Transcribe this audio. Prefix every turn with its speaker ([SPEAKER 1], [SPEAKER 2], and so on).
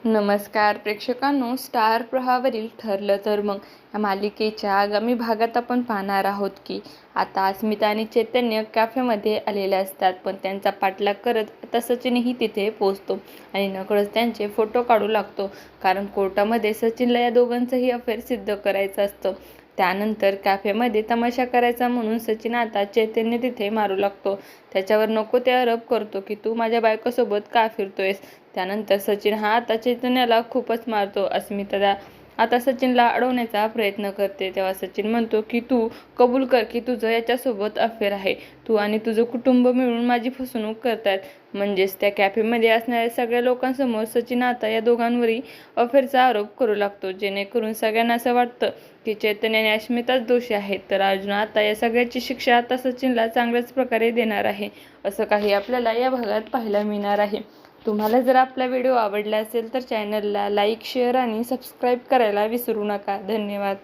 [SPEAKER 1] नमस्कार प्रेक्षकांनो, स्टार प्रवाहावरील ठरलं तर मग या मालिकेच्या आगामी भागात आपण पाहणार आहोत की आता अस्मिता आणि चैतन्य कॅफेमध्ये आलेले असतात, पण त्यांचा पाठलाग करत आता सचिनही तिथे पोहोचतो आणि नकळत त्यांचे फोटो काढू लागतो, कारण कोर्टामध्ये सचिनला या दोघांचंही अफेअर सिद्ध करायचं असतं. त्यानंतर कॅफेमध्ये तमाशा करायचा म्हणून सचिन आता चैतन्य तिथे मारू लागतो. त्याच्यावर नको ते आरोप करतो की तू माझ्या बायकोसोबत का फिरतोयस. त्यानंतर सचिन हा आता चैतन्याला खूपच मारतो. अस्मिता आता सचिनला अडवण्याचा प्रयत्न करते, तेव्हा सचिन म्हणतो की तू कबूल कर की तुझं याच्यासोबत अफेअर आहे. तू आणि तुझं कुटुंब मिळून माझी फसवणूक करतायत. म्हणजेच त्या कॅफेमध्ये असणाऱ्या सगळ्या लोकांसमोर सचिन आता या दोघांवरही अफेअरचा आरोप करू लागतो, जेणेकरून सगळ्यांना असं वाटतं की चैतन्य आणि अस्मिताच दोषी आहेत. तर अर्जुन आता या सगळ्याची शिक्षा आता सचिनला चांगल्याच प्रकारे देणार आहे. असं काही आपल्याला या भागात पाहायला मिळणार आहे. तुम्हाला जर आपला व्हिडिओ आवडला असेल तर चॅनलला लाईक, शेअर आणि सबस्क्राईब करायला विसरू नका. धन्यवाद.